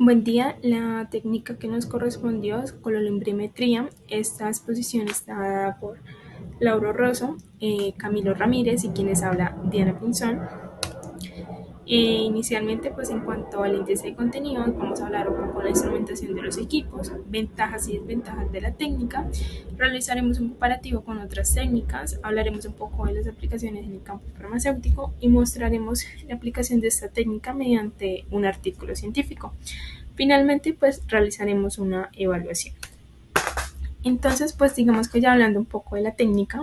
Buen día, la técnica que nos correspondió es colorimetría. Esta exposición está dada por Lauro Rosso, Camilo Ramírez y quienes habla Diana Pinzón. Inicialmente, pues en cuanto al índice de contenidos, vamos a hablar un poco de la instrumentación de los equipos, ventajas y desventajas de la técnica, realizaremos un comparativo con otras técnicas, hablaremos un poco de las aplicaciones en el campo farmacéutico y mostraremos la aplicación de esta técnica mediante un artículo científico. Finalmente, pues realizaremos una evaluación. Entonces, pues digamos que ya hablando un poco de la técnica,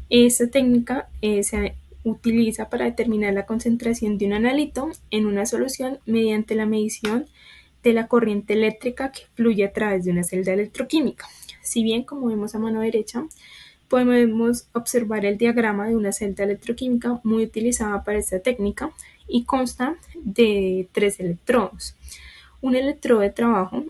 esta técnica se utiliza para determinar la concentración de un analito en una solución mediante la medición de la corriente eléctrica que fluye a través de una celda electroquímica. Si bien, como vemos a mano derecha, podemos observar el diagrama de una celda electroquímica muy utilizada para esta técnica y consta de 3 electrodos. Un electrodo de trabajo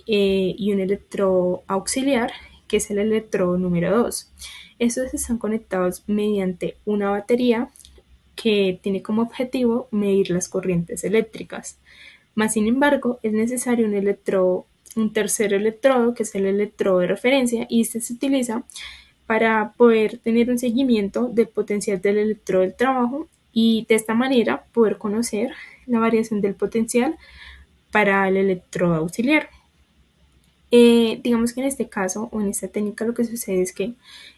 y un electrodo auxiliar, que es el electrodo número 2. Estos están conectados mediante una batería que tiene como objetivo medir las corrientes eléctricas. Más sin embargo, es necesario un tercer electrodo, que es el electrodo de referencia, y este se utiliza para poder tener un seguimiento del potencial del electrodo del trabajo y de esta manera poder conocer la variación del potencial para el electrodo auxiliar. Digamos que en este caso o en esta técnica lo que sucede es que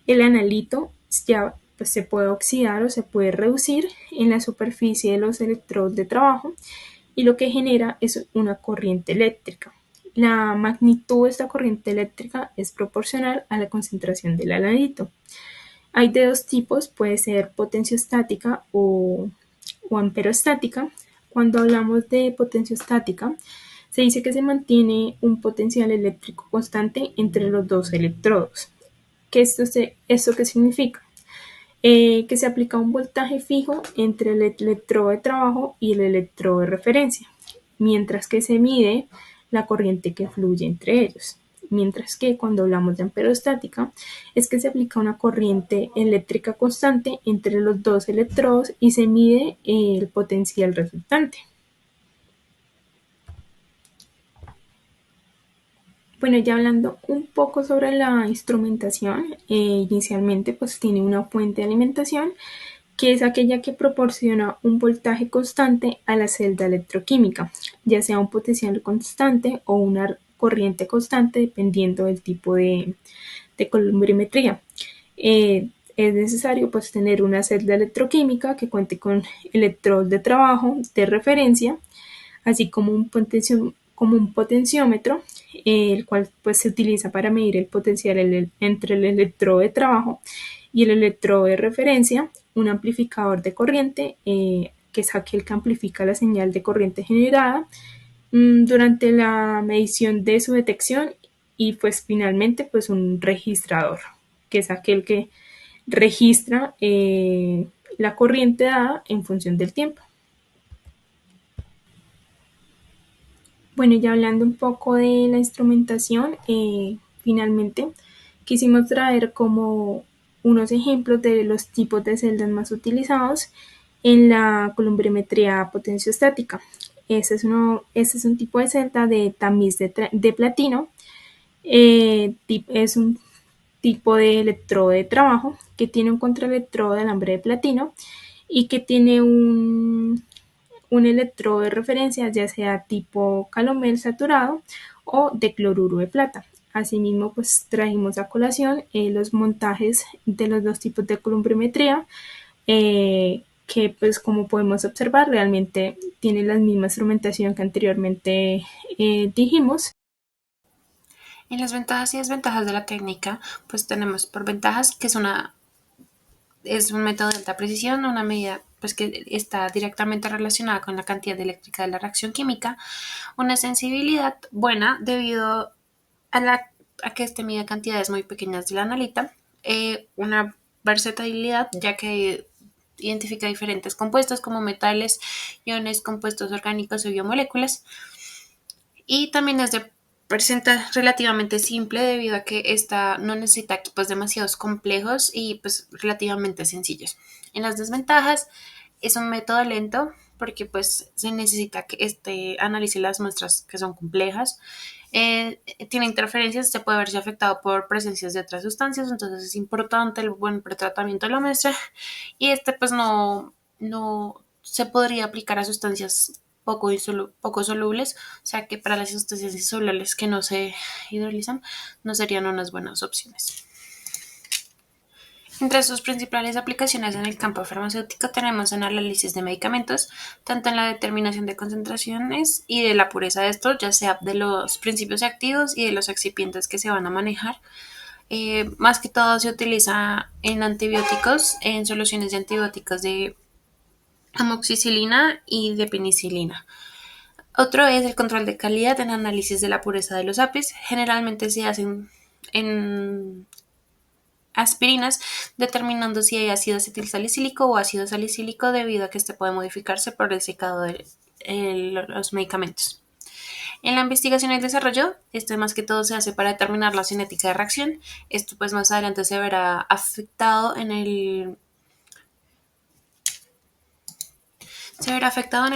el analito ya pues, se puede oxidar o se puede reducir en la superficie de los electrodos de trabajo y lo que genera es una corriente eléctrica. La magnitud de esta corriente eléctrica es proporcional a la concentración del analito. Hay de dos tipos, puede ser potenciostática o amperostática. Cuando hablamos de potenciostática, se dice que se mantiene un potencial eléctrico constante entre los dos electrodos. ¿Esto qué significa? Que se aplica un voltaje fijo entre el electrodo de trabajo y el electrodo de referencia, mientras que se mide la corriente que fluye entre ellos. Mientras que cuando hablamos de amperostática es que se aplica una corriente eléctrica constante entre los dos electrodos y se mide el potencial resultante. Bueno, ya hablando un poco sobre la instrumentación, inicialmente pues tiene una fuente de alimentación que es aquella que proporciona un voltaje constante a la celda electroquímica, ya sea un potencial constante o una corriente constante dependiendo del tipo de colorimetría. Es necesario pues tener una celda electroquímica que cuente con electrodos de trabajo de referencia, así como un potenciómetro, el cual pues se utiliza para medir el potencial entre el electrodo de trabajo y el electrodo de referencia, un amplificador de corriente, que es aquel que amplifica la señal de corriente generada durante la medición de su detección, y pues finalmente pues un registrador, que es aquel que registra la corriente dada en función del tiempo. Bueno, ya hablando un poco de la instrumentación, finalmente quisimos traer como unos ejemplos de los tipos de celdas más utilizados en la columbrimetría potenciostática. Este es un tipo de celda de tamiz de platino. Es un tipo de electrodo de trabajo que tiene un contraelectrodo de alambre de platino y que tiene un electrodo de referencia, ya sea tipo calomel saturado o de cloruro de plata. Asimismo, pues trajimos a colación los montajes de los dos tipos de columbrimetría, que pues como podemos observar realmente tienen la misma instrumentación que anteriormente dijimos. En las ventajas y desventajas de la técnica, pues tenemos por ventajas que es un método de alta precisión, una medida pues que está directamente relacionada con la cantidad eléctrica de la reacción química, una sensibilidad buena debido a que este mide cantidades muy pequeñas de la analita, una versatilidad ya que identifica diferentes compuestos como metales, iones, compuestos orgánicos o biomoléculas, y también es de presenta relativamente simple debido a que esta no necesita equipos demasiados complejos y pues relativamente sencillos. En las desventajas es un método lento porque pues se necesita que este analice las muestras que son complejas. Tiene interferencias, se puede verse afectado por presencias de otras sustancias, entonces es importante el buen pretratamiento de la muestra y este pues no se podría aplicar a sustancias poco solubles, o sea que para las sustancias insolubles que no se hidrolizan no serían unas buenas opciones. Entre sus principales aplicaciones en el campo farmacéutico tenemos el análisis de medicamentos, tanto en la determinación de concentraciones y de la pureza de estos, ya sea de los principios activos y de los excipientes que se van a manejar. Más que todo se utiliza en antibióticos, en soluciones de antibióticos de amoxicilina y de penicilina. Otro es el control de calidad en análisis de la pureza de los APIs. Generalmente se hacen en aspirinas, determinando si hay ácido acetilsalicílico o ácido salicílico debido a que este puede modificarse por el secado de los medicamentos. En la investigación y el desarrollo, esto más que todo se hace para determinar la cinética de reacción. Esto pues más adelante se verá afectado en el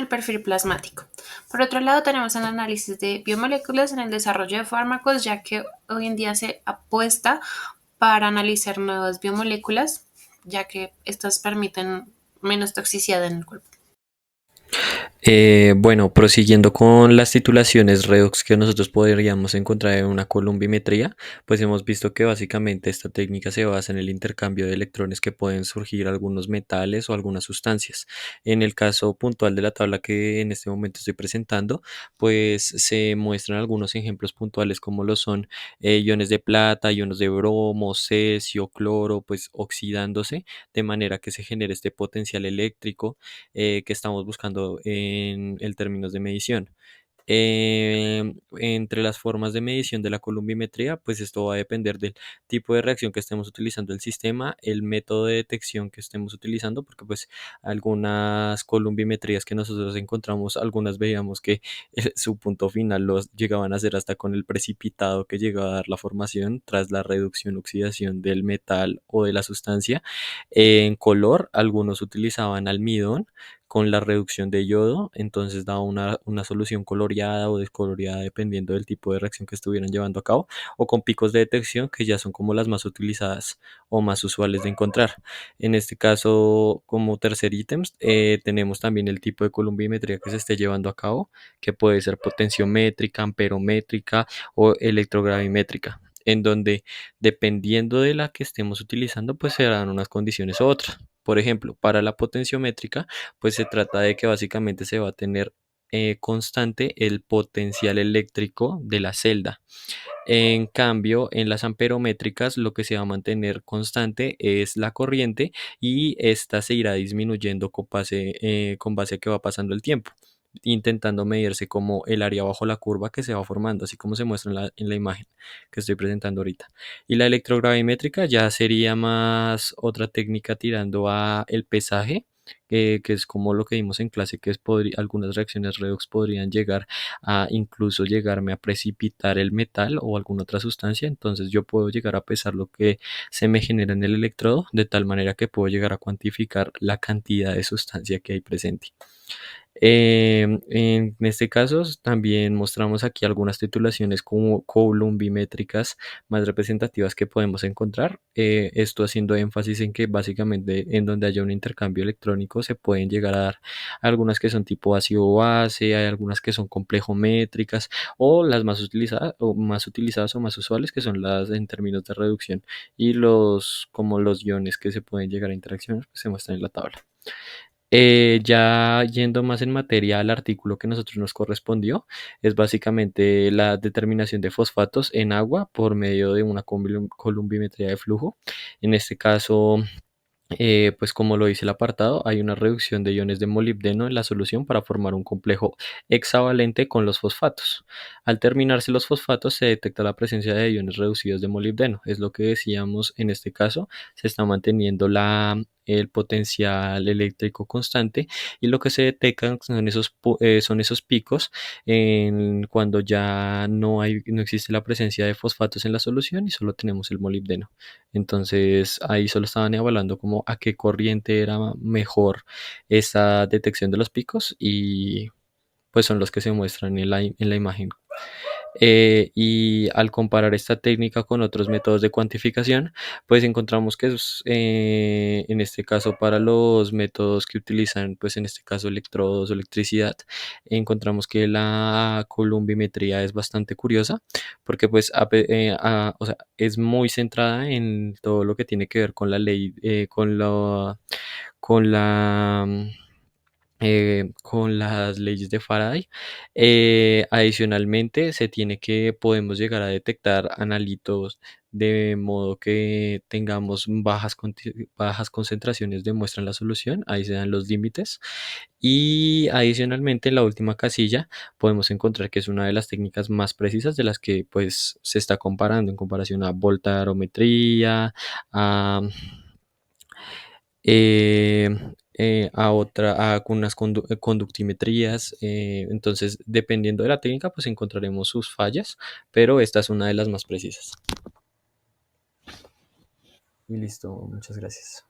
perfil plasmático. Por otro lado, tenemos el análisis de biomoléculas en el desarrollo de fármacos, ya que hoy en día se apuesta para analizar nuevas biomoléculas, ya que estas permiten menos toxicidad en el cuerpo. Bueno, prosiguiendo con las titulaciones redox que nosotros podríamos encontrar en una columbimetría, pues hemos visto que básicamente esta técnica se basa en el intercambio de electrones que pueden surgir algunos metales o algunas sustancias. En el caso puntual de la tabla que en este momento estoy presentando, pues se muestran algunos ejemplos puntuales como lo son iones de plata, iones de bromo, cesio, cloro, pues oxidándose de manera que se genere este potencial eléctrico que estamos buscando en el términos de medición. Entre las formas de medición de la columbimetría, pues esto va a depender del tipo de reacción que estemos utilizando el sistema, el método de detección que estemos utilizando, porque pues algunas columbimetrías que nosotros encontramos, algunas veíamos que su punto final los llegaban a hacer hasta con el precipitado que llegaba a dar la formación tras la reducción oxidación del metal o de la sustancia. En color, algunos utilizaban almidón con la reducción de yodo, entonces daba una solución coloreada o descoloreada dependiendo del tipo de reacción que estuvieran llevando a cabo, o con picos de detección que ya son como las más utilizadas o más usuales de encontrar. En este caso, como tercer ítem, tenemos también el tipo de columbimetría que se esté llevando a cabo, que puede ser potenciométrica, amperométrica o electrogravimétrica, en donde dependiendo de la que estemos utilizando, pues se dan unas condiciones u otras. Por ejemplo, para la potenciométrica, pues se trata de que básicamente se va a tener constante el potencial eléctrico de la celda. En cambio, en las amperométricas lo que se va a mantener constante es la corriente y esta se irá disminuyendo con base a que va pasando el tiempo, intentando medirse como el área bajo la curva que se va formando, así como se muestra en la imagen que estoy presentando ahorita. Y la electrogravimétrica ya sería más otra técnica tirando a el pesaje, que es como lo que vimos en clase, que algunas reacciones redox podrían llegar a incluso llegarme a precipitar el metal o alguna otra sustancia, entonces yo puedo llegar a pesar lo que se me genera en el electrodo, de tal manera que puedo llegar a cuantificar la cantidad de sustancia que hay presente. En este caso también mostramos aquí algunas titulaciones como columbimétricas más representativas que podemos encontrar. Esto haciendo énfasis en que básicamente en donde haya un intercambio electrónico se pueden llegar a dar algunas que son tipo ácido-base, hay algunas que son complejométricas o las más utilizadas o más usuales que son las en términos de reducción, y como los iones que se pueden llegar a interaccionar pues se muestran en la tabla. Ya yendo más en materia al artículo que nosotros nos correspondió, es básicamente la determinación de fosfatos en agua por medio de una columbimetría de flujo. En este caso, pues como lo dice el apartado, hay una reducción de iones de molibdeno en la solución para formar un complejo hexavalente con los fosfatos. Al terminarse los fosfatos se detecta la presencia de iones reducidos de molibdeno. Es lo que decíamos en este caso, se está manteniendo el potencial eléctrico constante y lo que se detectan son esos picos cuando ya no existe la presencia de fosfatos en la solución y solo tenemos el molibdeno. Entonces ahí solo estaban evaluando como a qué corriente era mejor esa detección de los picos y pues son los que se muestran en la imagen. Y al comparar esta técnica con otros métodos de cuantificación, pues encontramos que en este caso para los métodos que utilizan, pues en este caso electrodos o electricidad, encontramos que la columbimetría es bastante curiosa porque pues o sea, es muy centrada en todo lo que tiene que ver con la ley, con la con las leyes de Faraday. Adicionalmente, podemos llegar a detectar analitos de modo que tengamos bajas concentraciones de muestra en la solución, ahí se dan los límites. Y adicionalmente, en la última casilla podemos encontrar que es una de las técnicas más precisas de las que pues se está comparando en comparación a voltarometría, a eh, a algunas conductimetrías. Entonces, dependiendo de la técnica, pues encontraremos sus fallas, pero esta es una de las más precisas. Y listo, muchas gracias.